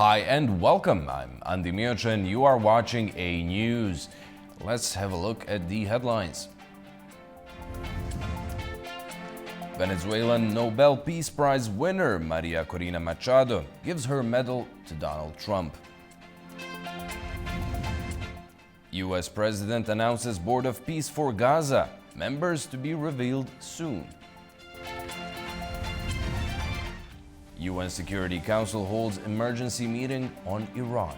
Hi and welcome. I'm Andy Miocha and you are watching A News. Let's have a look at the headlines. Venezuelan Nobel Peace Prize winner Maria Corina Machado gives her medal to Donald Trump. U.S. President announces Board of Peace for Gaza, members to be revealed soon. UN Security Council holds emergency meeting on Iran.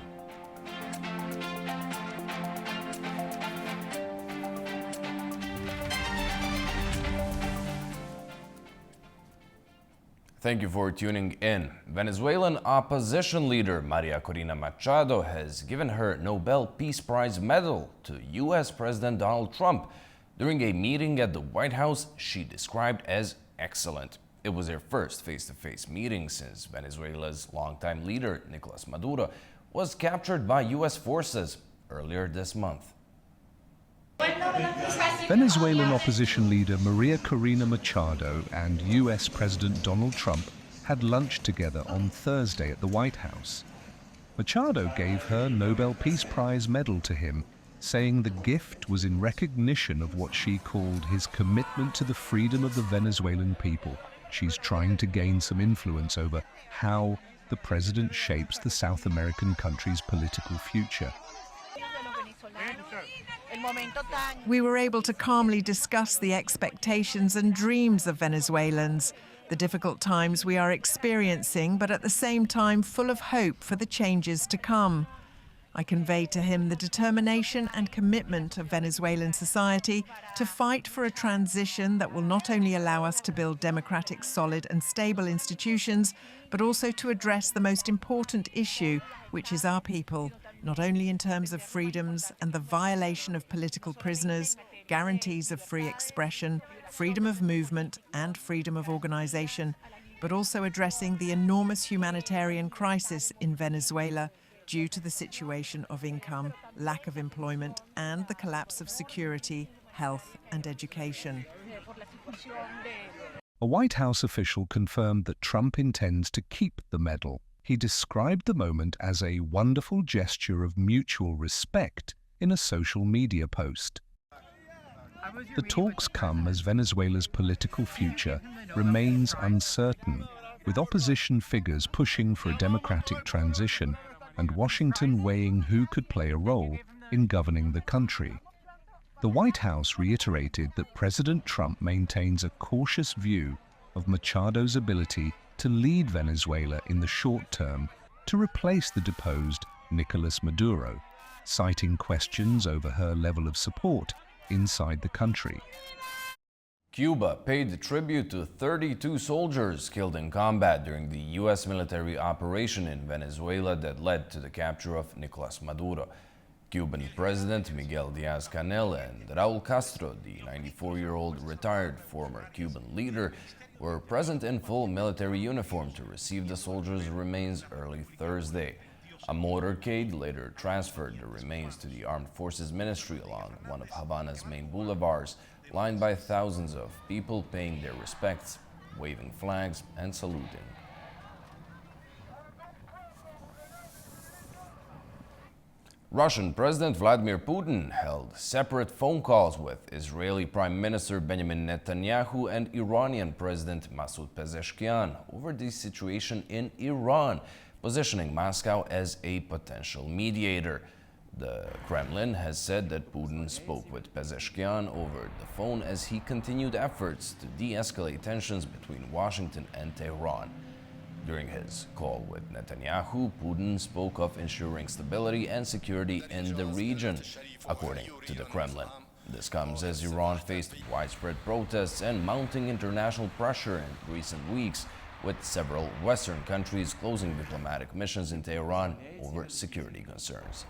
Thank you for tuning in. Venezuelan opposition leader Maria Corina Machado has given her Nobel Peace Prize medal to U.S. President Donald Trump during a meeting at the White House she described as excellent. It was their first face-to-face meeting since Venezuela's longtime leader, Nicolas Maduro, was captured by U.S. forces earlier this month. Venezuelan opposition leader Maria Corina Machado and U.S. President Donald Trump had lunch together on Thursday at the White House. Machado gave her Nobel Peace Prize medal to him, saying the gift was in recognition of what she called his commitment to the freedom of the Venezuelan people. She's trying to gain some influence over how the president shapes the South American country's political future. We were able to calmly discuss the expectations and dreams of Venezuelans, the difficult times we are experiencing, but at the same time full of hope for the changes to come. I conveyed to him the determination and commitment of Venezuelan society to fight for a transition that will not only allow us to build democratic, solid and stable institutions, but also to address the most important issue, which is our people, not only in terms of freedoms and the violation of political prisoners, guarantees of free expression, freedom of movement and freedom of organization, but also addressing the enormous humanitarian crisis in Venezuela due to the situation of income, lack of employment, and the collapse of security, health, and education. A White House official confirmed that Trump intends to keep the medal. He described the moment as a wonderful gesture of mutual respect in a social media post. The talks come as Venezuela's political future remains uncertain, with opposition figures pushing for a democratic transition and Washington weighing who could play a role in governing the country. The White House reiterated that President Trump maintains a cautious view of Machado's ability to lead Venezuela in the short term to replace the deposed Nicolas Maduro, citing questions over her level of support inside the country. Cuba paid tribute to 32 soldiers killed in combat during the U.S. military operation in Venezuela that led to the capture of Nicolas Maduro. Cuban President Miguel Diaz-Canel and Raul Castro, the 94-year-old retired former Cuban leader, were present in full military uniform to receive the soldiers' remains early Thursday. A motorcade later transferred the remains to the Armed Forces Ministry along one of Havana's main boulevards, lined by thousands of people paying their respects, waving flags and saluting. Russian President Vladimir Putin held separate phone calls with Israeli Prime Minister Benjamin Netanyahu and Iranian President Masoud Pezeshkian over the situation in Iran, positioning Moscow as a potential mediator. The Kremlin has said that Putin spoke with Pezeshkian over the phone as he continued efforts to de-escalate tensions between Washington and Tehran. During his call with Netanyahu, Putin spoke of ensuring stability and security in the region, according to the Kremlin. This comes as Iran faced widespread protests and mounting international pressure in recent weeks, with several Western countries closing diplomatic missions in Tehran over security concerns.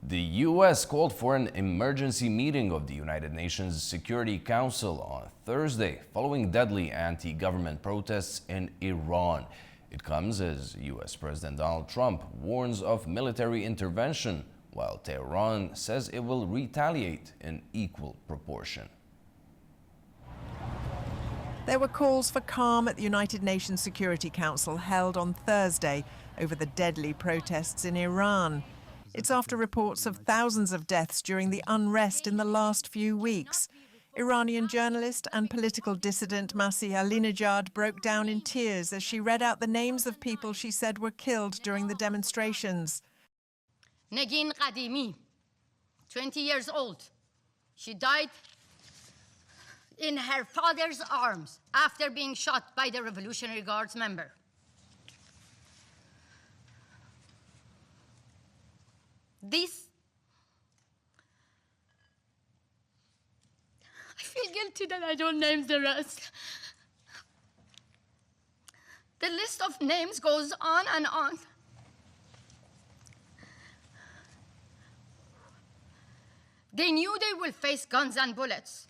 The U.S. called for an emergency meeting of the United Nations Security Council on Thursday following deadly anti-government protests in Iran. It comes as U.S. President Donald Trump warns of military intervention, while Tehran says it will retaliate in equal proportion. There were calls for calm at the United Nations Security Council held on Thursday over the deadly protests in Iran. It's after reports of thousands of deaths during the unrest in the last few weeks. Iranian journalist and political dissident Masih Alinejad broke down in tears as she read out the names of people she said were killed during the demonstrations. Negin Qadimi, 20 years old. She died in her father's arms after being shot by the Revolutionary Guards member. I feel guilty that I don't name the rest. The list of names goes on and on. They knew they will face guns and bullets,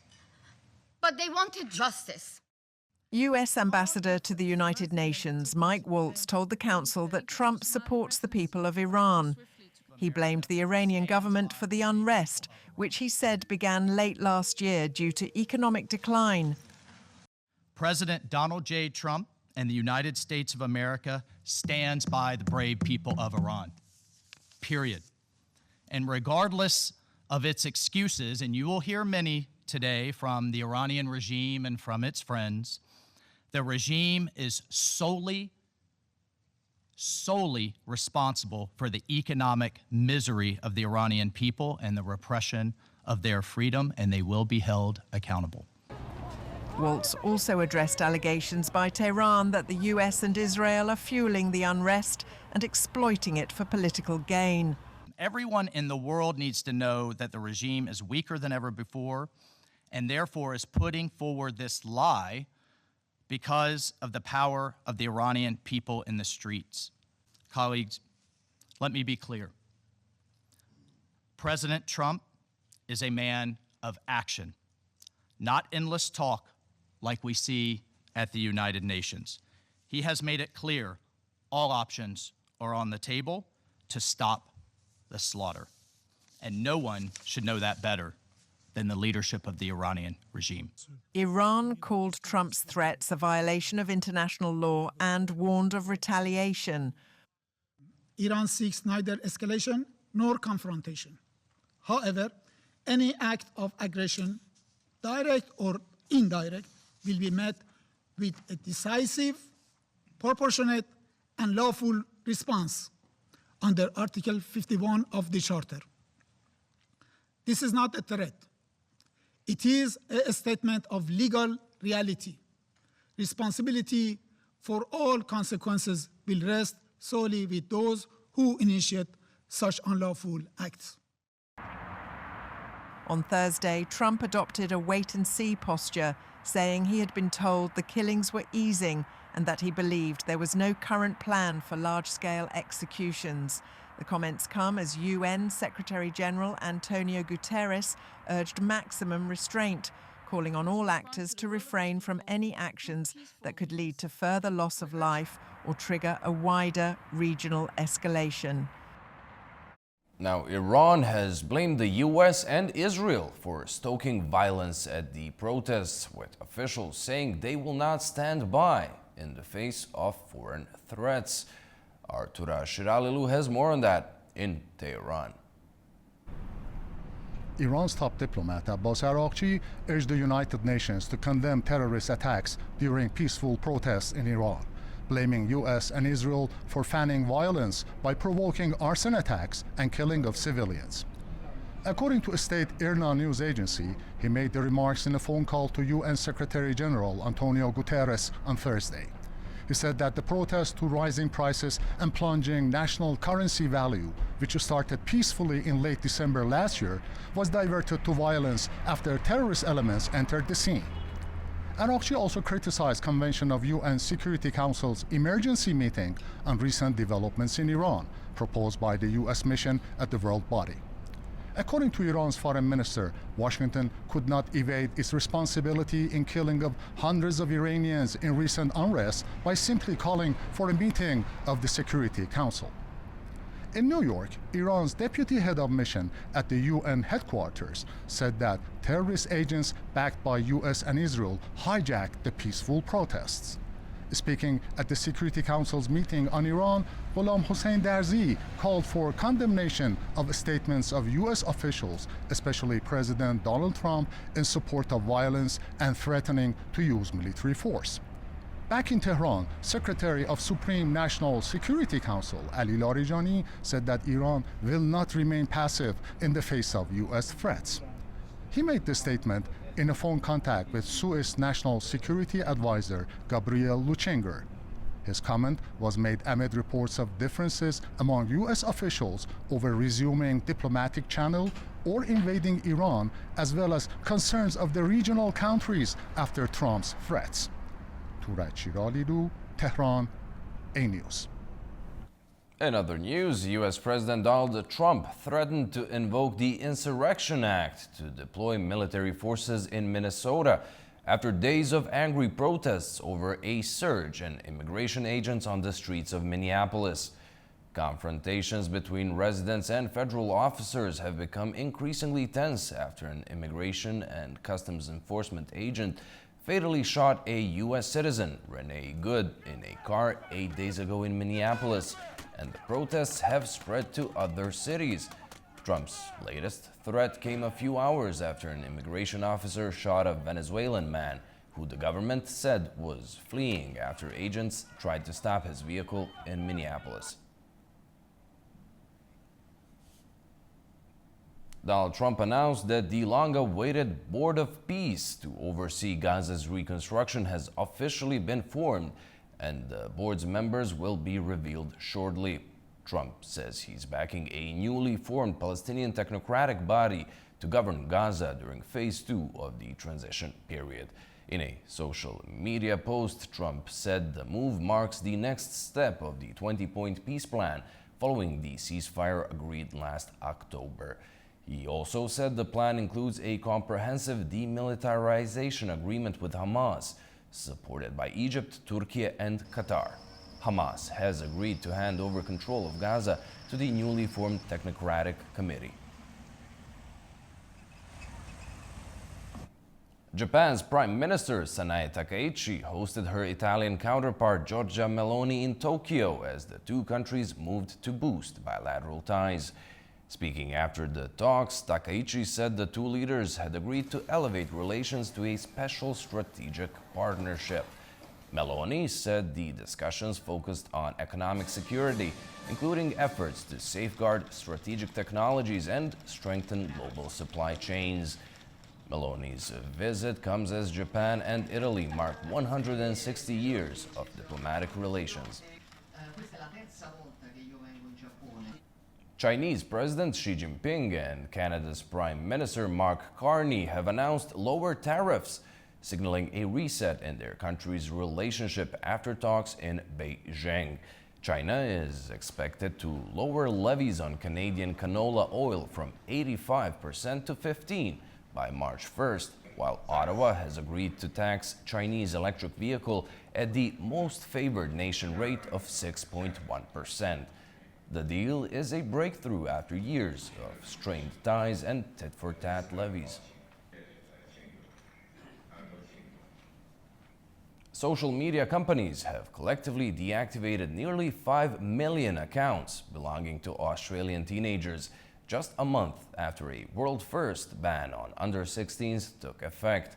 but they wanted justice. US Ambassador to the United Nations Mike Waltz told the Council that Trump supports the people of Iran. He blamed the Iranian government for the unrest, which he said began late last year due to economic decline. President Donald J. Trump and the United States of America stands by the brave people of Iran, period. And regardless of its excuses, and you will hear many today from the Iranian regime and from its friends, the regime is solely responsible for the economic misery of the Iranian people and the repression of their freedom, and they will be held accountable. Waltz also addressed allegations by Tehran that the US and Israel are fueling the unrest and exploiting it for political gain. Everyone in the world needs to know that the regime is weaker than ever before and therefore is putting forward this lie because of the power of the Iranian people in the streets. Colleagues, let me be clear. President Trump is a man of action, not endless talk like we see at the United Nations. He has made it clear all options are on the table to stop the slaughter. And no one should know that better than the leadership of the Iranian regime. Iran called Trump's threats a violation of international law and warned of retaliation. Iran seeks neither escalation nor confrontation. However, any act of aggression, direct or indirect, will be met with a decisive, proportionate, and lawful response under Article 51 of the Charter. This is not a threat. It is a statement of legal reality. Responsibility for all consequences will rest solely with those who initiate such unlawful acts. On Thursday, Trump adopted a wait-and-see posture, saying he had been told the killings were easing and that he believed there was no current plan for large-scale executions. The comments come as UN Secretary-General Antonio Guterres urged maximum restraint, calling on all actors to refrain from any actions that could lead to further loss of life or trigger a wider regional escalation. Now, Iran has blamed the US and Israel for stoking violence at the protests, with officials saying they will not stand by in the face of foreign threats. Artura Shiralilu has more on that in Tehran. Iran's top diplomat Abbas Araghchi urged the United Nations to condemn terrorist attacks during peaceful protests in Iran, blaming US and Israel for fanning violence by provoking arson attacks and killing of civilians. According to a state IRNA news agency, he made the remarks in a phone call to UN Secretary-General Antonio Guterres on Thursday. He said that the protest to rising prices and plunging national currency value, which started peacefully in late December last year, was diverted to violence after terrorist elements entered the scene. Araghchi also criticized convention of UN Security Council's emergency meeting on recent developments in Iran, proposed by the US mission at the world body. According to Iran's foreign minister, Washington could not evade its responsibility in killing of hundreds of Iranians in recent unrest by simply calling for a meeting of the Security Council. In New York, Iran's deputy head of mission at the UN headquarters said that terrorist agents backed by US and Israel hijacked the peaceful protests. Speaking at the Security Council's meeting on Iran, Gholam Hossein Darzi called for condemnation of statements of US officials, especially President Donald Trump, in support of violence and threatening to use military force. Back in Tehran, Secretary of Supreme National Security Council Ali Larijani said that Iran will not remain passive in the face of US threats. He made this statement in a phone contact with Swiss National Security Advisor Gabriel Lutschenger. His comment was made amid reports of differences among US officials over resuming diplomatic channel or invading Iran, as well as concerns of the regional countries after Trump's threats. Turaj Shiralilu, Tehran, A-News. In other news, U.S. President Donald Trump threatened to invoke the Insurrection Act to deploy military forces in Minnesota after days of angry protests over a surge in immigration agents on the streets of Minneapolis. Confrontations between residents and federal officers have become increasingly tense after an immigration and customs enforcement agent fatally shot a U.S. citizen, Renee Good, in a car 8 days ago in Minneapolis, and the protests have spread to other cities. Trump's latest threat came a few hours after an immigration officer shot a Venezuelan man who the government said was fleeing after agents tried to stop his vehicle in Minneapolis. Donald Trump announced that the long-awaited Board of Peace to oversee Gaza's reconstruction has officially been formed, and the board's members will be revealed shortly. Trump says he's backing a newly formed Palestinian technocratic body to govern Gaza during phase 2 of the transition period. In a social media post, Trump said the move marks the next step of the 20-point peace plan following the ceasefire agreed last October. He also said the plan includes a comprehensive demilitarization agreement with Hamas, supported by Egypt, Turkey, and Qatar. Hamas has agreed to hand over control of Gaza to the newly formed Technocratic Committee. Japan's Prime Minister Sanae Takaichi hosted her Italian counterpart Giorgia Meloni in Tokyo as the two countries moved to boost bilateral ties. Speaking after the talks, Takaichi said the two leaders had agreed to elevate relations to a special strategic partnership. Meloni said the discussions focused on economic security, including efforts to safeguard strategic technologies and strengthen global supply chains. Meloni's visit comes as Japan and Italy mark 160 years of diplomatic relations. Chinese President Xi Jinping and Canada's Prime Minister Mark Carney have announced lower tariffs, signaling a reset in their country's relationship after talks in Beijing. China is expected to lower levies on Canadian canola oil from 85% to 15% by March 1st, while Ottawa has agreed to tax Chinese electric vehicle at the most favored nation rate of 6.1%. The deal is a breakthrough after years of strained ties and tit-for-tat levies. Social media companies have collectively deactivated nearly 5 million accounts belonging to Australian teenagers just a month after a world-first ban on under-16s took effect.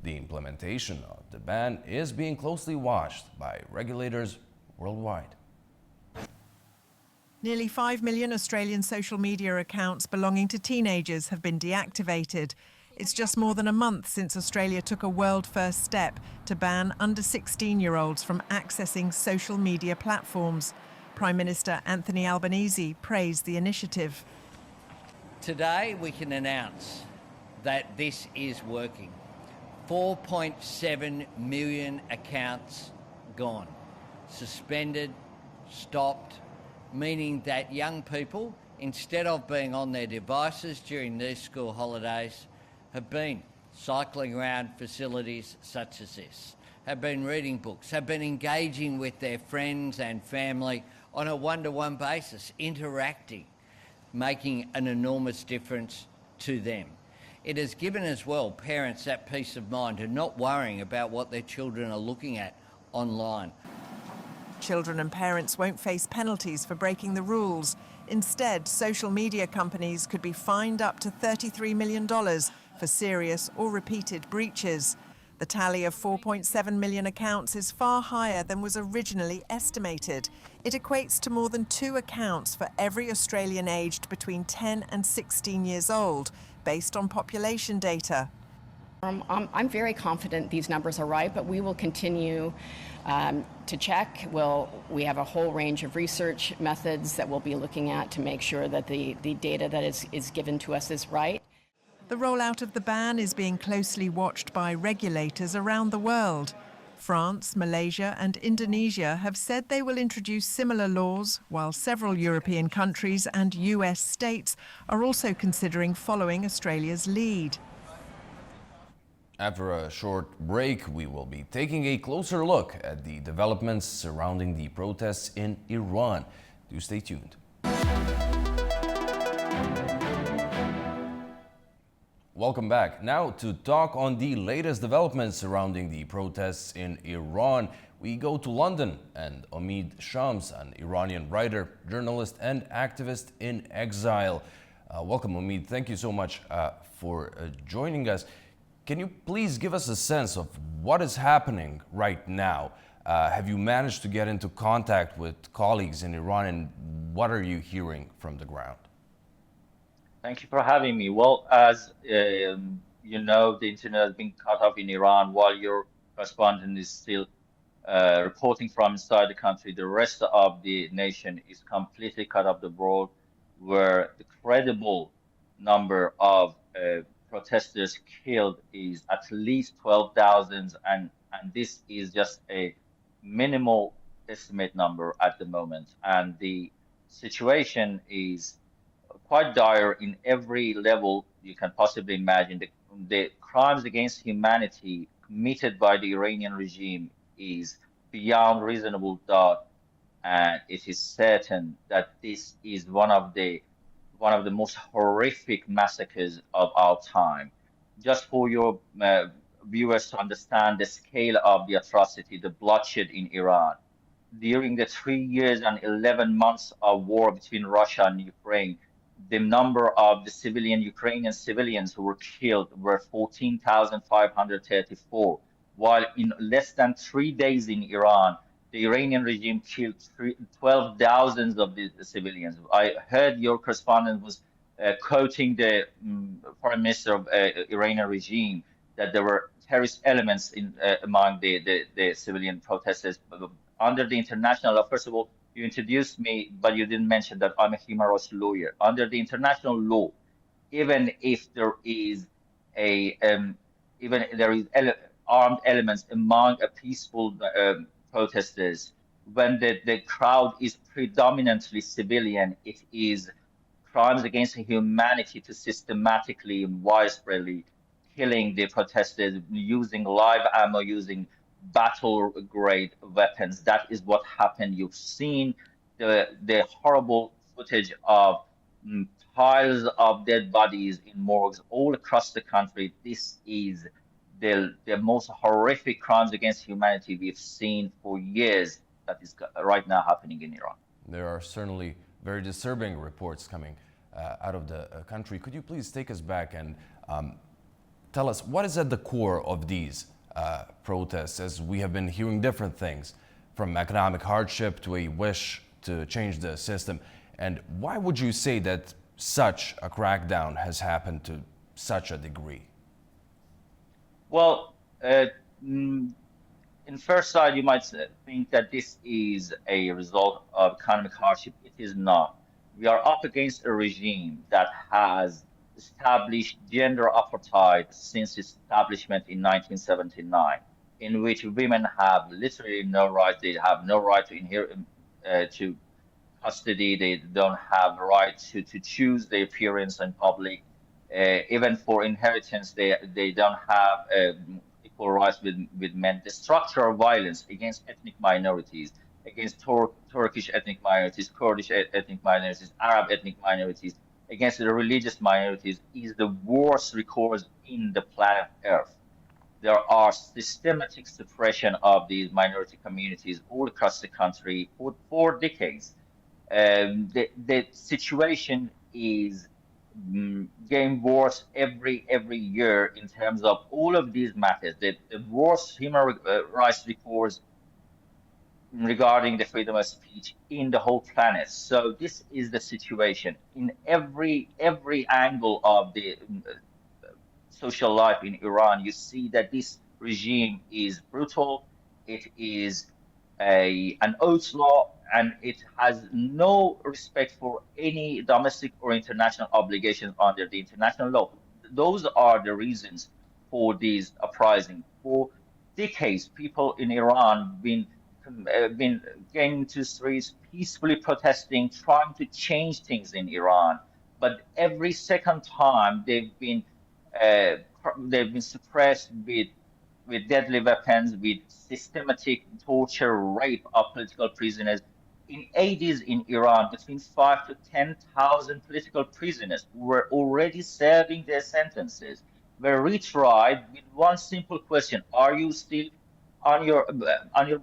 The implementation of the ban is being closely watched by regulators worldwide. Nearly 5 million Australian social media accounts belonging to teenagers have been deactivated. It's just more than a month since Australia took a world-first step to ban under 16-year-olds from accessing social media platforms. Prime Minister Anthony Albanese praised the initiative. Today we can announce that this is working. 4.7 million accounts gone, suspended, stopped, meaning that young people, instead of being on their devices during these school holidays, have been cycling around facilities such as this, have been reading books, have been engaging with their friends and family on a one-to-one basis, interacting, making an enormous difference to them. It has given as well parents that peace of mind of not worrying about what their children are looking at online. Children and parents won't face penalties for breaking the rules. Instead, social media companies could be fined up to $33 million for serious or repeated breaches. The tally of 4.7 million accounts is far higher than was originally estimated. It equates to more than 2 accounts for every Australian aged between 10 and 16 years old, based on population data. I'm very confident these numbers are right, but we will continue to check. We have a whole range of research methods that we'll be looking at to make sure that the data that is given to us is right. The rollout of the ban is being closely watched by regulators around the world. France, Malaysia and Indonesia have said they will introduce similar laws, while several European countries and US states are also considering following Australia's lead. After a short break, we will be taking a closer look at the developments surrounding the protests in Iran. Do stay tuned. Welcome back. Now to talk on the latest developments surrounding the protests in Iran, we go to London and Omid Shams, an Iranian writer, journalist and activist in exile. Welcome, Omid. Thank you so much for joining us. Can you please give us a sense of what is happening right now? Have you managed to get into contact with colleagues in Iran, and what are you hearing from the ground? Thank you for having me. Well, as you know, the internet has been cut off in Iran while your correspondent is still reporting from inside the country. The rest of the nation is completely cut off the world, where the credible number of protesters killed is at least 12,000, and this is just a minimal estimate number at the moment. And the situation is quite dire in every level you can possibly imagine. The crimes against humanity committed by the Iranian regime is beyond reasonable doubt, and it is certain that this is one of the most horrific massacres of our time. Just for your viewers to understand the scale of the atrocity, the bloodshed in Iran. During the 3 years and 11 months of war between Russia and Ukraine, the number of the Ukrainian civilians who were killed were 14,534, while in less than 3 days in Iran, the Iranian regime killed 12,000 of the civilians. I heard your correspondent was quoting the foreign minister of Iranian regime that there were terrorist elements among the civilian protesters. Under the international law, first of all, you introduced me, but you didn't mention that I'm a human rights lawyer. Under the international law, even if there is armed elements among a peaceful protesters, when the crowd is predominantly civilian, it is crimes against humanity to systematically and widespreadly killing the protesters using live ammo, using battle-grade weapons. That is what happened. You've seen the horrible footage of piles of dead bodies in morgues all across the country. This is the most horrific crimes against humanity we've seen for years that is right now happening in Iran. There are certainly very disturbing reports coming out of the country. Could you please take us back and tell us what is at the core of these protests, as we have been hearing different things, from economic hardship to a wish to change the system? And why would you say that such a crackdown has happened to such a degree? Well, in first sight, you might think that this is a result of economic hardship. It is not. We are up against a regime that has established gender apartheid since its establishment in 1979, in which women have literally no right. They have no right to inherit, to custody. They don't have the right to choose their appearance in public. Even for inheritance, they don't have equal rights with men. The structural violence against ethnic minorities, against Turkish ethnic minorities, Kurdish ethnic minorities, Arab ethnic minorities, against the religious minorities is the worst records in the planet Earth. There are systematic suppression of these minority communities all across the country for decades. The situation is getting worse every year in terms of all of these matters. The worst human rights records regarding the freedom of speech in the whole planet. So this is the situation in every angle of the social life in Iran. You see that this regime is brutal. It is an outlaw, and it has no respect for any domestic or international obligations under the international law. Those are the reasons for these uprisings. For decades, people in Iran been getting to streets, peacefully protesting, trying to change things in Iran. But every second time they've been suppressed with deadly weapons, with systematic torture, rape of political prisoners. In 80s in Iran, between 5 to 10,000 political prisoners who were already serving their sentences were retried with one simple question: are you still on your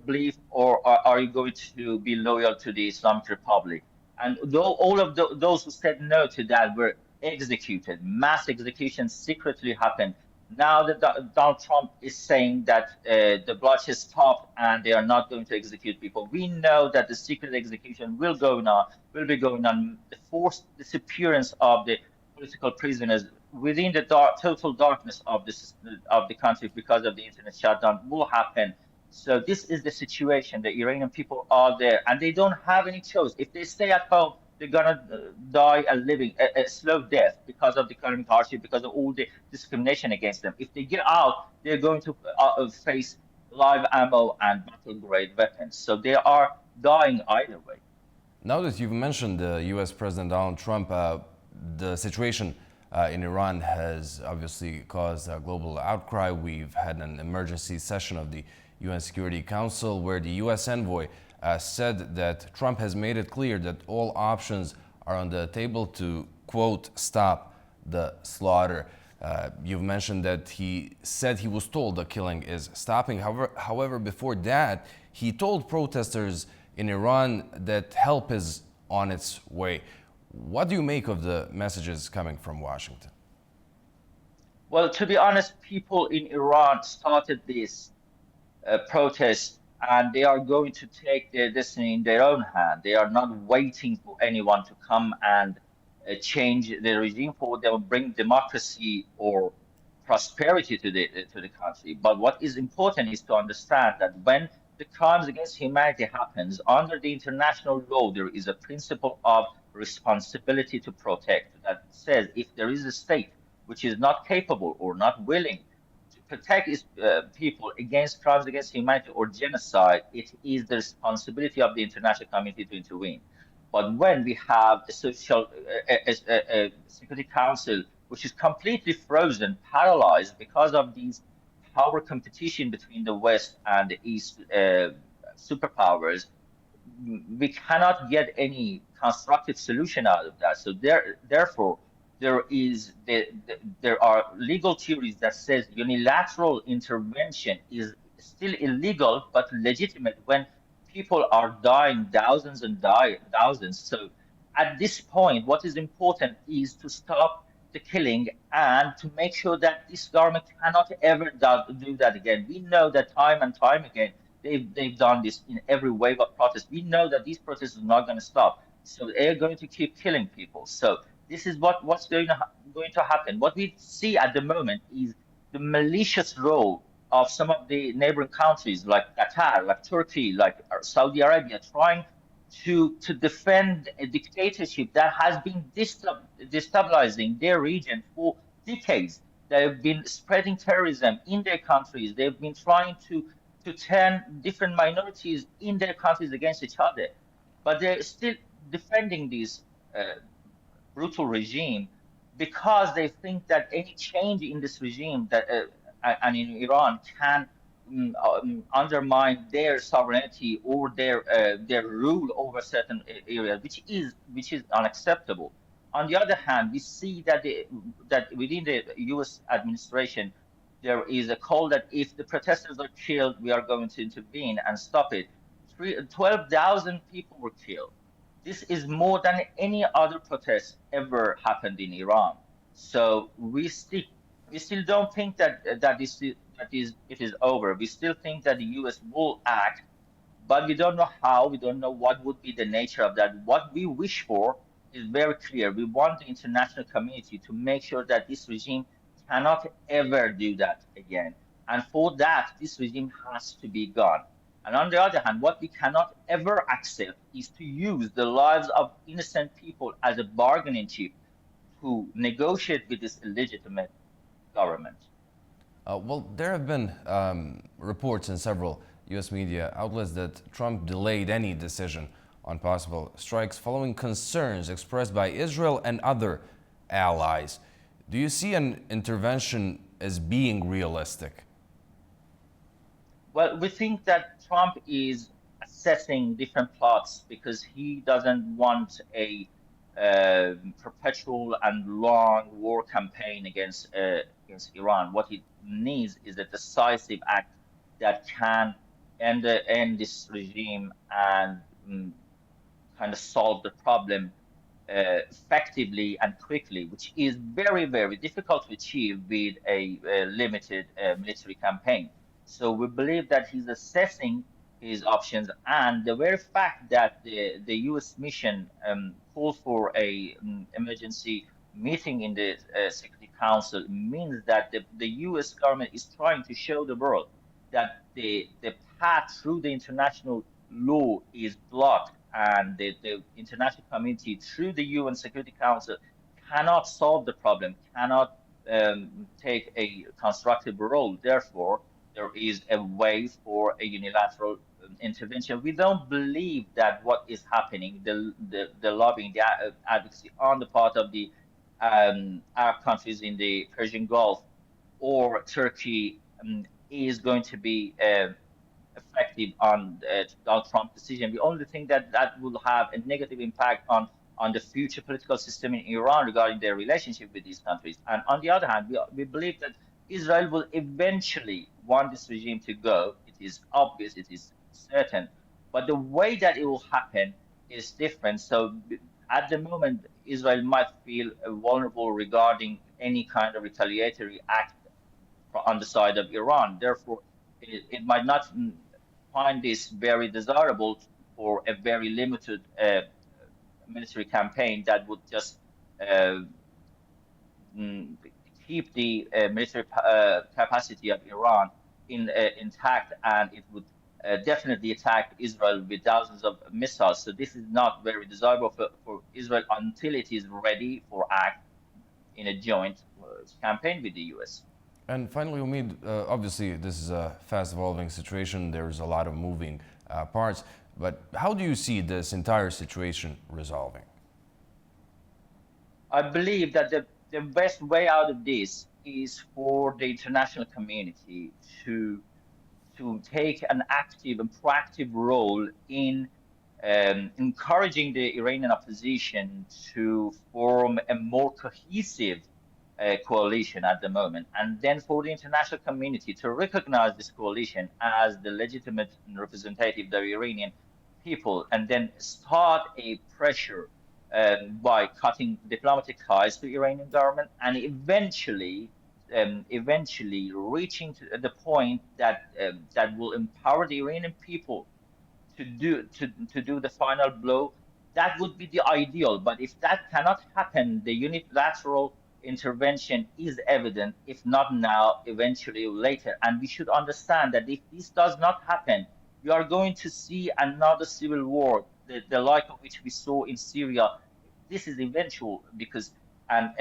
belief, or are you going to be loyal to the Islamic Republic? And though all of those who said no to that were executed, mass executions secretly happened. Now that Donald Trump is saying that the bloodshed stopped and they are not going to execute people, we know that the secret execution will be going on. The forced disappearance of the political prisoners within the total darkness of the country because of the internet shutdown will happen. So this is the situation. The Iranian people are there, and they don't have any choice. If they stay at home, they're gonna die a slow death because of the economic hardship, because of all the discrimination against them. If they get out, they're going to face live ammo and battle-grade weapons. So they are dying either way. Now that you've mentioned U.S. President Donald Trump, the situation in Iran has obviously caused a global outcry. We've had an emergency session of the UN Security Council where the U.S. envoy said that Trump has made it clear that all options are on the table to, quote, stop the slaughter. You've mentioned that he said he was told the killing is stopping. However, before that, he told protesters in Iran that help is on its way. What do you make of the messages coming from Washington? Well, to be honest, people in Iran started this protest, and they are going to take their destiny in their own hand. They are not waiting for anyone to come and change the regime for them, bring democracy or prosperity to the country. But what is important is to understand that when the crimes against humanity happens under the international law, there is a principle of responsibility to protect that says if there is a state which is not capable or not willing to protect its people against crimes against humanity or genocide, it is the responsibility of the international community to intervene. But when we have a Security Council which is completely frozen, paralyzed because of these power competition between the West and the East superpowers, we cannot get any constructive solution out of that. So therefore, there are legal theories that says unilateral intervention is still illegal but legitimate when people are dying thousands and thousands. So at this point, what is important is to stop the killing and to make sure that this government cannot ever do that again. We know that time and time again, they've done this in every wave of protest. We know that these protests are not going to stop. So they're going to keep killing people. So this is what's going to happen. What we see at the moment is the malicious role of some of the neighboring countries like Qatar, like Turkey, like Saudi Arabia, trying to defend a dictatorship that has been destabilizing their region for decades. They've been spreading terrorism in their countries. They've been trying to turn different minorities in their countries against each other. But they're still defending this brutal regime because they think that any change in this regime that and in Iran can undermine their sovereignty or their rule over certain areas, which is unacceptable. On the other hand, we see that that within the U.S. administration, there is a call that if the protesters are killed, we are going to intervene and stop it. 12,000 people were killed. This is more than any other protest ever happened in Iran. So we still don't think that it is over. We still think that the U.S. will act, but we don't know how. We don't know what would be the nature of that. What we wish for is very clear. We want the international community to make sure that this regime cannot ever do that again. And for that, this regime has to be gone. And on the other hand, what we cannot ever accept is to use the lives of innocent people as a bargaining chip to negotiate with this illegitimate government. Well, there have been reports in several U.S. media outlets that Trump delayed any decision on possible strikes following concerns expressed by Israel and other allies. Do you see an intervention as being realistic? Well, we think that Trump is assessing different plots because he doesn't want a perpetual and long war campaign against Iran. What he needs is a decisive act that can end this regime and kind of solve the problem effectively and quickly, which is very, very difficult to achieve with a limited military campaign. So we believe that he's assessing his options, and the very fact that the U.S. mission called for a emergency meeting in the Security Council means that the U.S. government is trying to show the world that the path through the international law is blocked, and the international community through the UN Security Council cannot solve the problem, cannot take a constructive role. Therefore, there is a way for a unilateral intervention. We don't believe that what is happening, the lobbying, the advocacy on the part of the Arab countries in the Persian Gulf or Turkey is going to be effective on Donald Trump's decision. We only think that that will have a negative impact on the future political system in Iran regarding their relationship with these countries. And on the other hand, we believe that Israel will eventually want this regime to go. It is obvious, it is certain. But the way that it will happen is different. So at the moment, Israel might feel vulnerable regarding any kind of retaliatory act on the side of Iran. Therefore, it might not find this very desirable for a very limited military campaign that would just keep the military capacity of Iran intact, and it would definitely attack Israel with thousands of missiles. So this is not very desirable for Israel until it is ready for act in a joint campaign with the U.S. And finally, Umid, obviously this is a fast-evolving situation. There's a lot of moving parts. But how do you see this entire situation resolving? I believe that the best way out of this is for the international community to take an active and proactive role in encouraging the Iranian opposition to form a more cohesive coalition at the moment, and then for the international community to recognize this coalition as the legitimate representative of the Iranian people, and then start a pressure by cutting diplomatic ties to the Iranian government, and eventually reaching to the point that that will empower the Iranian people to do the final blow. That would be the ideal. But if that cannot happen, the unilateral intervention is evident, if not now, eventually later. And we should understand that if this does not happen, we are going to see another civil war, the like of which we saw in Syria. This is eventual because and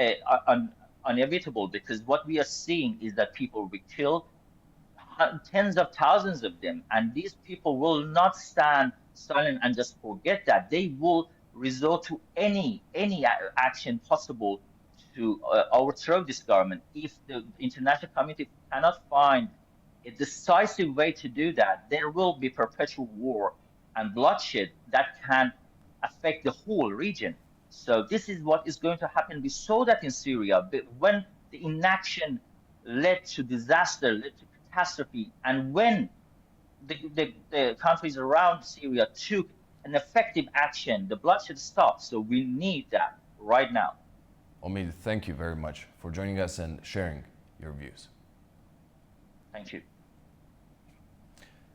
inevitable, because what we are seeing is that people will be killed, tens of thousands of them, and these people will not stand silent and just forget that. They will resort to any action possible to overthrow this government. If the international community cannot find a decisive way to do that, there will be perpetual war and bloodshed that can affect the whole region. So this is what is going to happen. We saw that in Syria, but when the inaction led to disaster, led to catastrophe, and when the countries around Syria took an effective action, the bloodshed stopped. So we need that right now. Omid, thank you very much for joining us and sharing your views. Thank you.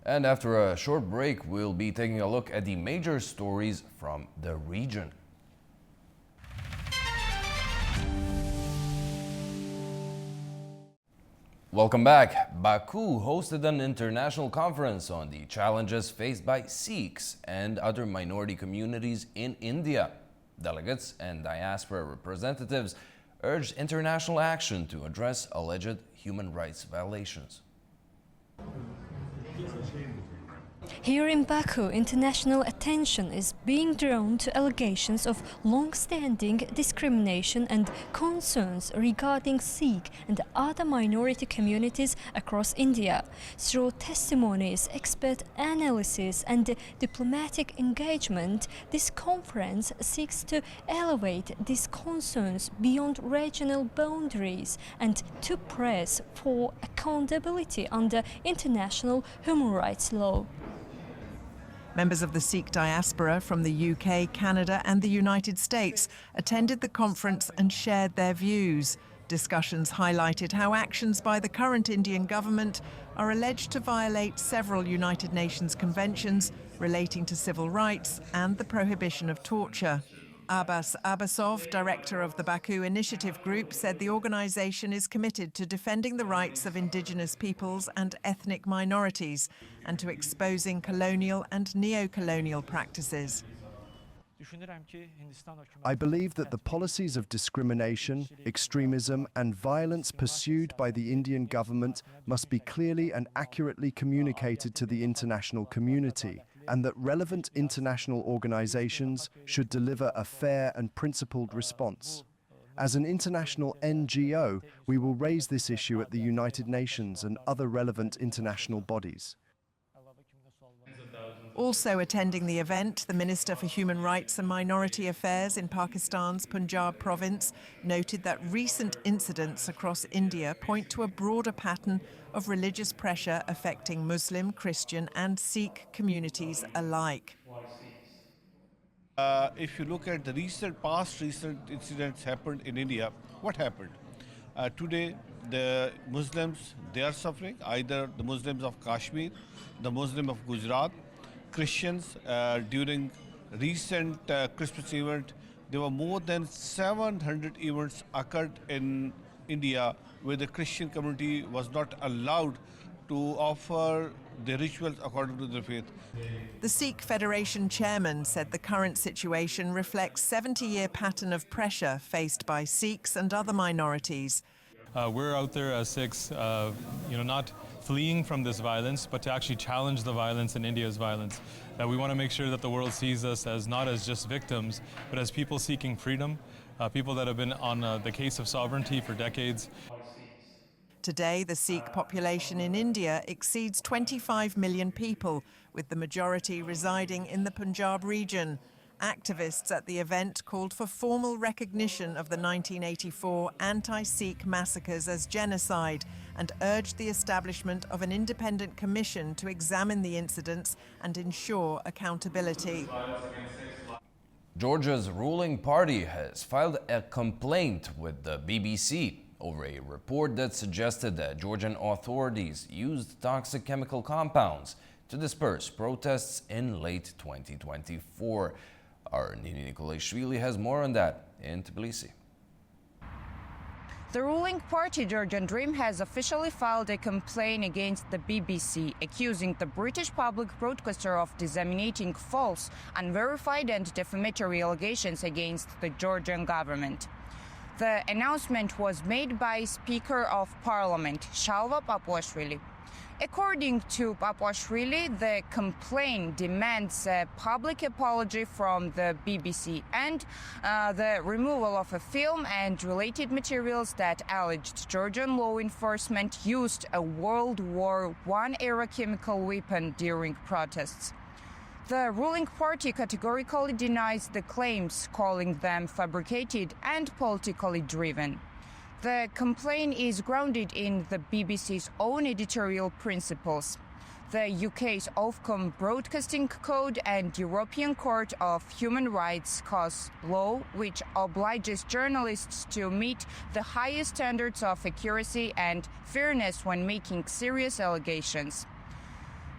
And after a short break, we'll be taking a look at the major stories from the region. Welcome back. Baku hosted an international conference on the challenges faced by Sikhs and other minority communities in India. Delegates and diaspora representatives urged international action to address alleged human rights violations. Here in Baku, international attention is being drawn to allegations of long-standing discrimination and concerns regarding Sikh and other minority communities across India. Through testimonies, expert analysis and diplomatic engagement, this conference seeks to elevate these concerns beyond regional boundaries and to press for accountability under international human rights law. Members of the Sikh diaspora from the UK, Canada and the United States attended the conference and shared their views. Discussions highlighted how actions by the current Indian government are alleged to violate several United Nations conventions relating to civil rights and the prohibition of torture. Abbas Abbasov, director of the Baku Initiative Group, said the organization is committed to defending the rights of indigenous peoples and ethnic minorities and to exposing colonial and neo-colonial practices. I believe that the policies of discrimination, extremism and violence pursued by the Indian government must be clearly and accurately communicated to the international community, and that relevant international organizations should deliver a fair and principled response. As an international NGO, we will raise this issue at the United Nations and other relevant international bodies. Also attending the event, the Minister for Human Rights and Minority Affairs in Pakistan's Punjab province noted that recent incidents across India point to a broader pattern of religious pressure affecting Muslim, Christian and Sikh communities alike. If you look at the recent incidents happened in India, what happened? Today, the Muslims, they are suffering, either the Muslims of Kashmir, the Muslim of Gujarat, Christians. During recent Christmas event, there were more than 700 events occurred in India where the Christian community was not allowed to offer the rituals according to their faith. The Sikh Federation chairman said the current situation reflects a 70-year pattern of pressure faced by Sikhs and other minorities. We're out there as Sikhs, not fleeing from this violence, but to actually challenge the violence and India's violence. We want to make sure that the world sees us as not as just victims, but as people seeking freedom, people that have been on the case of sovereignty for decades. Today, the Sikh population in India exceeds 25 million people, with the majority residing in the Punjab region. Activists at the event called for formal recognition of the 1984 anti-Sikh massacres as genocide and urged the establishment of an independent commission to examine the incidents and ensure accountability. Georgia's ruling party has filed a complaint with the BBC over a report that suggested that Georgian authorities used toxic chemical compounds to disperse protests in late 2024. Our Nini Nikolaishvili has more on that in Tbilisi. The ruling party, Georgian Dream, has officially filed a complaint against the BBC, accusing the British public broadcaster of disseminating false, unverified and defamatory allegations against the Georgian government. The announcement was made by Speaker of Parliament, Shalva Papuashvili. According to Papuashvili, the complaint demands a public apology from the BBC and the removal of a film and related materials that alleged Georgian law enforcement used a World War I-era chemical weapon during protests. The ruling party categorically denies the claims, calling them fabricated and politically driven. The complaint is grounded in the BBC's own editorial principles, the UK's Ofcom Broadcasting Code and European Court of Human Rights COS law, which obliges journalists to meet the highest standards of accuracy and fairness when making serious allegations.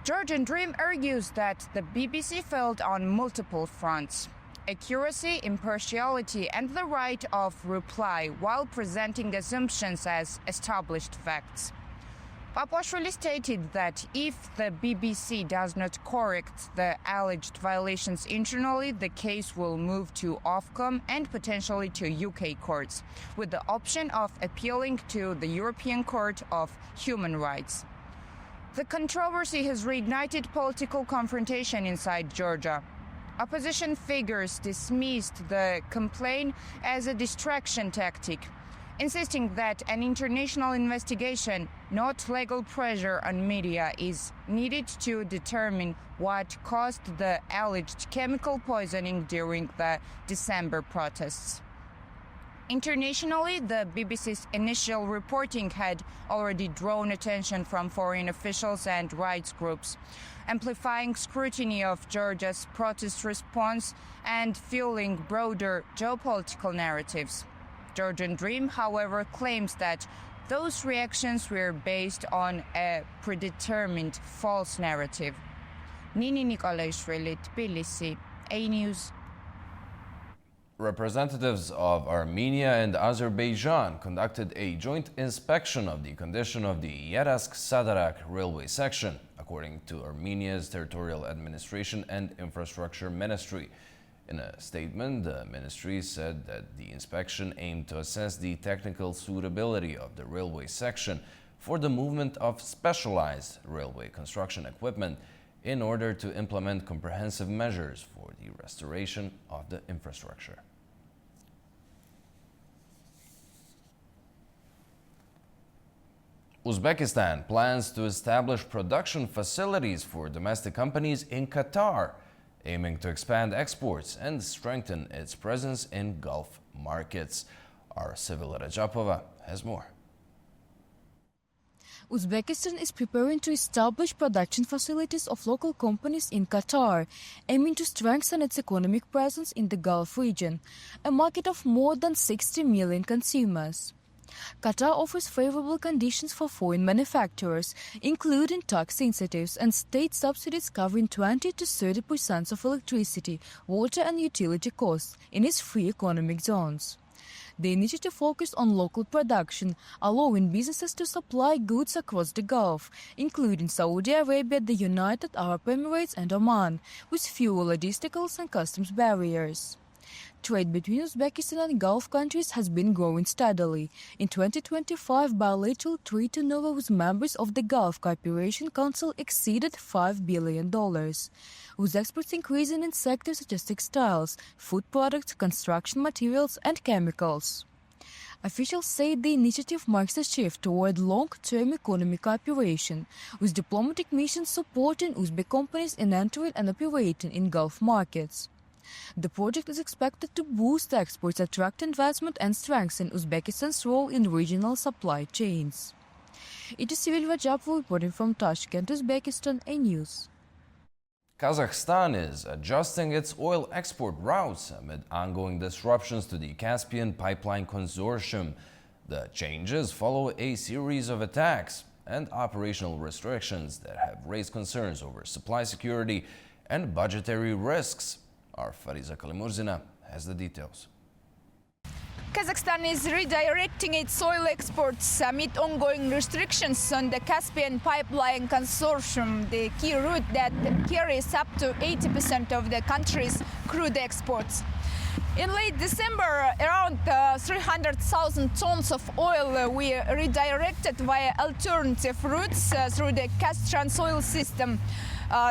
Georgian Dream argues that the BBC failed on multiple fronts: accuracy, impartiality, and the right of reply while presenting assumptions as established facts. Papuashvili stated that if the BBC does not correct the alleged violations internally, the case will move to Ofcom and potentially to UK courts, with the option of appealing to the European Court of Human Rights. The controversy has reignited political confrontation inside Georgia. Opposition figures dismissed the complaint as a distraction tactic, insisting that an international investigation, not legal pressure on media, is needed to determine what caused the alleged chemical poisoning during the December protests. Internationally, the BBC's initial reporting had already drawn attention from foreign officials and rights groups, amplifying scrutiny of Georgia's protest response and fueling broader geopolitical narratives. Georgian Dream, however, claims that those reactions were based on a predetermined false narrative. Nini Nikolaishvili, Tbilisi, A-News. Representatives of Armenia and Azerbaijan conducted a joint inspection of the condition of the Yerask-Sadarak railway section, according to Armenia's Territorial Administration and Infrastructure Ministry. In a statement, the ministry said that the inspection aimed to assess the technical suitability of the railway section for the movement of specialized railway construction equipment in order to implement comprehensive measures for the restoration of the infrastructure. Uzbekistan plans to establish production facilities for domestic companies in Qatar, aiming to expand exports and strengthen its presence in Gulf markets. Our Sivila Rajapova has more. Uzbekistan is preparing to establish production facilities of local companies in Qatar, aiming to strengthen its economic presence in the Gulf region, a market of more than 60 million consumers. Qatar offers favorable conditions for foreign manufacturers, including tax incentives and state subsidies covering 20 to 30% of electricity, water and utility costs in its free economic zones. The initiative focused on local production, allowing businesses to supply goods across the Gulf, including Saudi Arabia, the United Arab Emirates and Oman, with fewer logisticals and customs barriers. Trade between Uzbekistan and Gulf countries has been growing steadily. In 2025, bilateral trade turnover with members of the Gulf Cooperation Council exceeded $5 billion, with exports increasing in sectors such as textiles, food products, construction materials and chemicals. Officials say the initiative marks a shift toward long-term economic cooperation, with diplomatic missions supporting Uzbek companies in entering and operating in Gulf markets. The project is expected to boost exports, attract investment and strengthen Uzbekistan's role in regional supply chains. It is Sivil Rajapov reporting from Tashkent, Uzbekistan, A-News. Kazakhstan is adjusting its oil export routes amid ongoing disruptions to the Caspian Pipeline Consortium. The changes follow a series of attacks and operational restrictions that have raised concerns over supply security and budgetary risks. Our Fariza Kalimurzina has the details. Kazakhstan is redirecting its oil exports amid ongoing restrictions on the Caspian Pipeline Consortium, the key route that carries up to 80% of the country's crude exports. In late December, around 300,000 tons of oil were redirected via alternative routes through the Castrans-Oil system.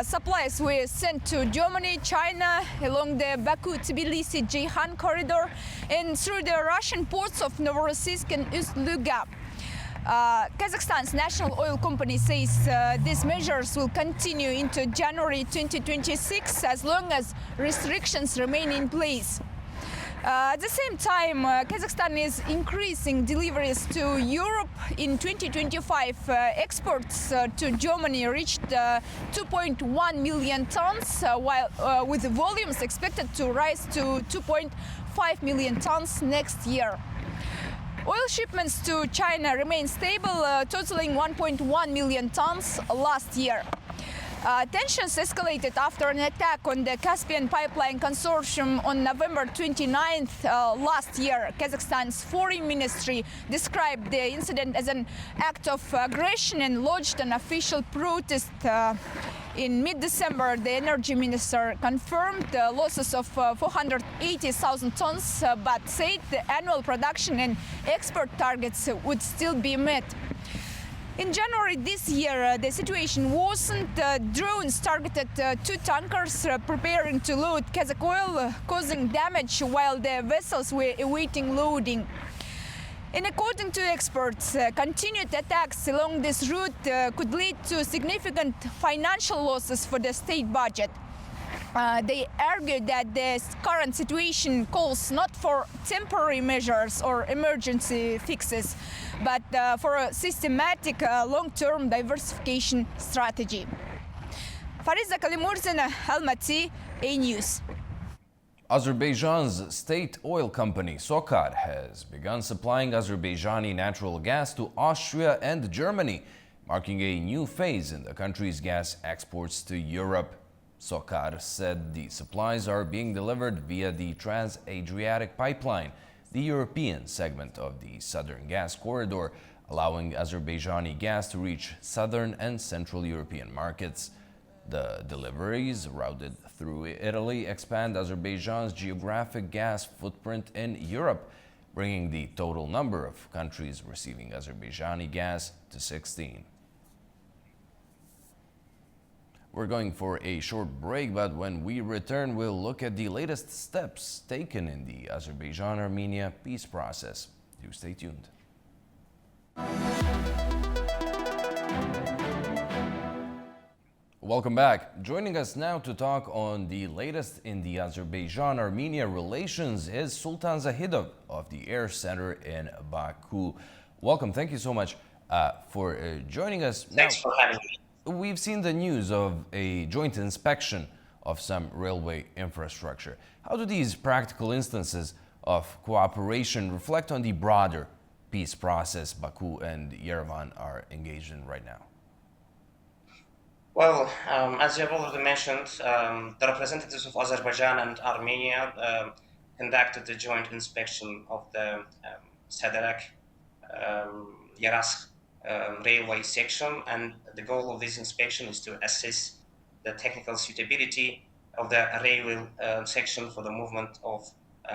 Supplies were sent to Germany, China, along the Baku-Tbilisi-Ceyhan corridor, and through the Russian ports of Novorossiysk and Ust-Luga. Kazakhstan's national oil company says these measures will continue into January 2026 as long as restrictions remain in place. At the same time, Kazakhstan is increasing deliveries to Europe. In 2025, exports to Germany reached 2.1 million tons, while with volumes expected to rise to 2.5 million tons next year. Oil shipments to China remain stable, totaling 1.1 million tons last year. Tensions escalated after an attack on the Caspian Pipeline Consortium on November 29th last year. Kazakhstan's foreign ministry described the incident as an act of aggression and lodged an official protest. In mid-December, the energy minister confirmed losses of 480,000 tons, but said the annual production and export targets would still be met. In January this year, the situation worsened. Drones targeted two tankers preparing to load Kazakh oil, causing damage while the vessels were awaiting loading. And according to experts, continued attacks along this route could lead to significant financial losses for the state budget. They argue that the current situation calls not for temporary measures or emergency fixes, but for a systematic long-term diversification strategy. Fariza Kalimurzina, Almaty, A-News. Azerbaijan's state oil company Sokar has begun supplying Azerbaijani natural gas to Austria and Germany, marking a new phase in the country's gas exports to Europe. Sokar said the supplies are being delivered via the Trans-Adriatic Pipeline, the European segment of the Southern Gas Corridor, allowing Azerbaijani gas to reach southern and central European markets. The deliveries, routed through Italy, expand Azerbaijan's geographic gas footprint in Europe, bringing the total number of countries receiving Azerbaijani gas to 16. We're going for a short break, but when we return, we'll look at the latest steps taken in the Azerbaijan-Armenia peace process. Do stay tuned. Welcome back. Joining us now to talk on the latest in the Azerbaijan-Armenia relations is Sultan Zahidov of the Air Center in Baku. Welcome. Thank you so much for joining us. Thanks for having me. We've seen the news of a joint inspection of some railway infrastructure. How do these practical instances of cooperation reflect on the broader peace process Baku and Yerevan are engaged in right now? Well, as you have already mentioned, the representatives of Azerbaijan and Armenia conducted a joint inspection of the Sadarak-Yaras railway section, and the goal of this inspection is to assess the technical suitability of the railway section for the movement of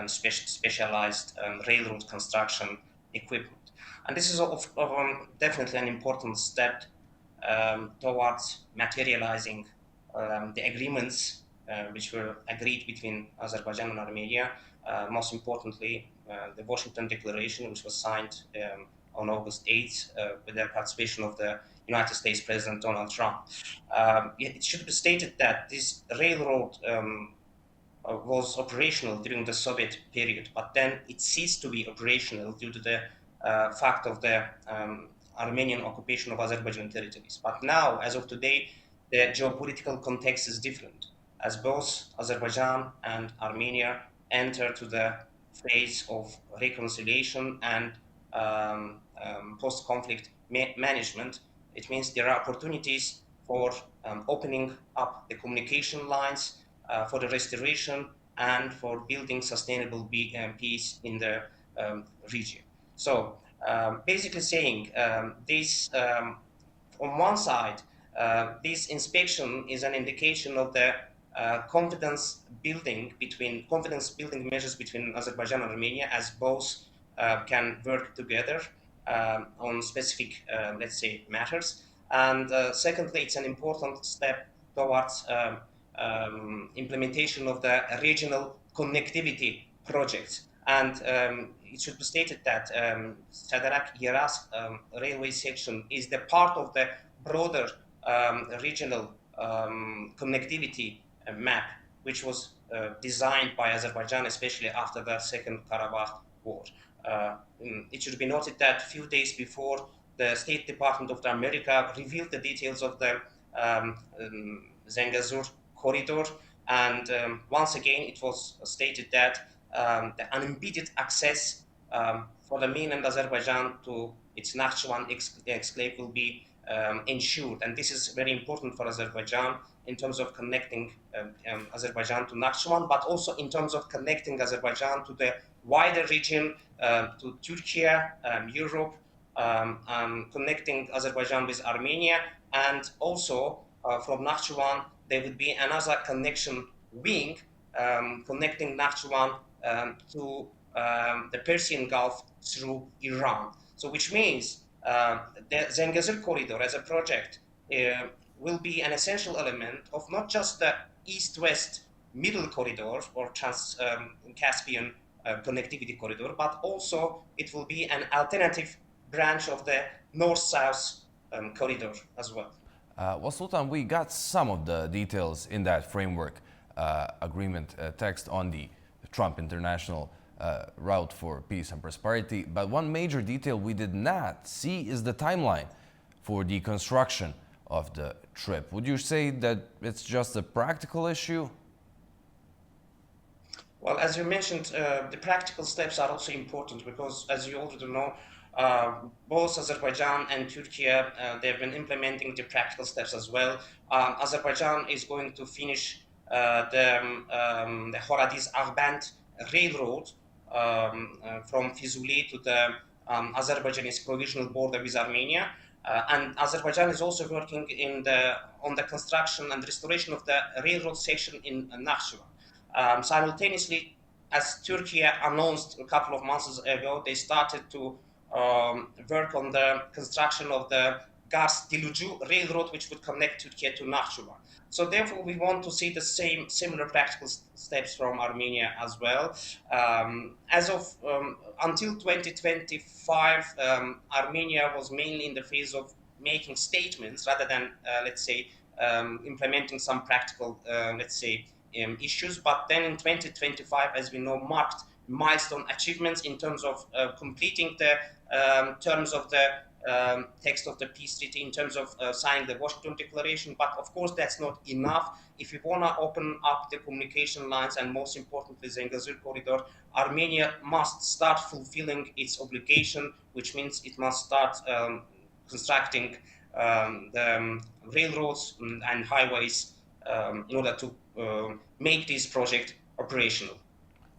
specialized railroad construction equipment. And this is definitely an important step towards materializing the agreements which were agreed between Azerbaijan and Armenia. Most importantly, the Washington Declaration, which was signed on August 8th with the participation of the United States President Donald Trump. It should be stated that this railroad was operational during the Soviet period, but then it ceased to be operational due to the fact of the Armenian occupation of Azerbaijan territories. But now, as of today, the geopolitical context is different, as both Azerbaijan and Armenia enter to the phase of reconciliation and post-conflict management. It means there are opportunities for opening up the communication lines for the restoration and for building sustainable peace in the region. So basically saying this, on one side, this inspection is an indication of the confidence building measures between Azerbaijan and Armenia, as both can work together on specific, let's say, matters. And secondly, it's an important step towards implementation of the regional connectivity projects. And it should be stated that Sadarak-Yeras railway section is the part of the broader regional connectivity map, which was designed by Azerbaijan, especially after the Second Karabakh War. It should be noted that a few days before, the State Department of America revealed the details of the Zangezur corridor, and once again it was stated that the unimpeded access for the mainland Azerbaijan to its Nakhchivan exclave will be ensured, and this is very important for Azerbaijan in terms of connecting Azerbaijan to Nakhchivan, but also in terms of connecting Azerbaijan to the wider region, to Turkey, Europe, connecting Azerbaijan with Armenia, and also from Nakhchivan there would be another connection wing connecting Nakhchivan to the Persian Gulf through Iran. So which means the Zangezur corridor as a project will be an essential element of not just the east-west middle corridor or trans-Caspian connectivity corridor, but also it will be an alternative branch of the north-south corridor as well. Well, Sultan, we got some of the details in that framework agreement text on the Trump International route for peace and prosperity, but one major detail we did not see is the timeline for the construction of the trip. Would you say that it's just a practical issue? Well, as you mentioned, the practical steps are also important because, as you already know, both Azerbaijan and Turkey, they've been implementing the practical steps as well. Azerbaijan is going to finish the Horadiz-Aghband railroad from Fizuli to the Azerbaijani provisional border with Armenia. And Azerbaijan is also working on the construction and restoration of the railroad section in Nakhchivan. Simultaneously, as Turkey announced a couple of months ago, they started to work on the construction of the Gars-Dilucu railroad, which would connect Turkey to Nakhchivan. So therefore, we want to see the similar practical steps from Armenia as well. As of until 2025, Armenia was mainly in the phase of making statements rather than, let's say, implementing some practical, let's say, issues. But then in 2025, as we know, marked milestone achievements in terms of completing the terms of the text of the peace treaty, in terms of signing the Washington Declaration. But of course, that's not enough. If we want to open up the communication lines and most importantly, the Zangezur corridor, Armenia must start fulfilling its obligation, which means it must start constructing the railroads and highways in order to make this project operational.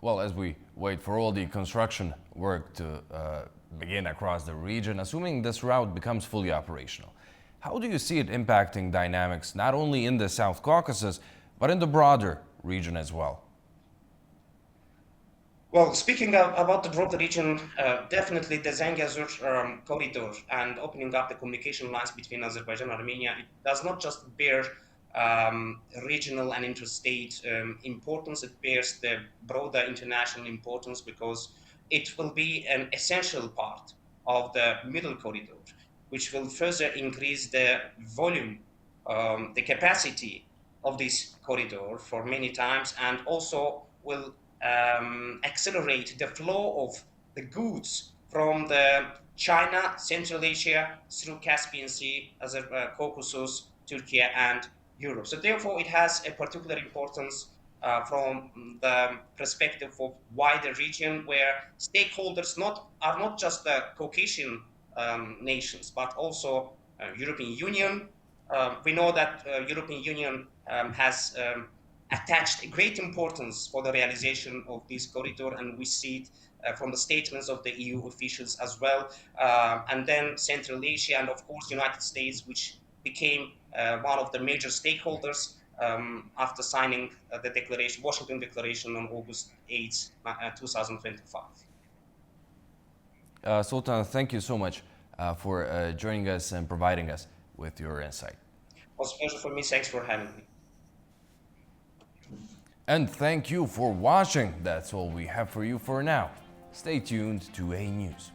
Well, as we wait for all the construction work to begin across the region, assuming this route becomes fully operational, how do you see it impacting dynamics not only in the South Caucasus, but in the broader region as well? Well, speaking about the broader region, definitely the Zangezur corridor and opening up the communication lines between Azerbaijan and Armenia, it does not just bear regional and interstate importance, it bears the broader international importance because it will be an essential part of the middle corridor, which will further increase the volume, the capacity of this corridor for many times, and also will accelerate the flow of the goods from the China, Central Asia, through Caspian Sea, Caucasus, Turkey, and Europe. So therefore, it has a particular importance from the perspective of wider region, where stakeholders are not just the Caucasian nations, but also European Union. We know that European Union has attached a great importance for the realization of this corridor, and we see it from the statements of the EU officials as well. And then Central Asia and of course United States, which became one of the major stakeholders after signing the declaration, Washington Declaration on August 8, 2025. Sultan, thank you so much for joining us and providing us with your insight. It was a pleasure for me. Thanks for having me. And thank you for watching. That's all we have for you for now. Stay tuned to A News.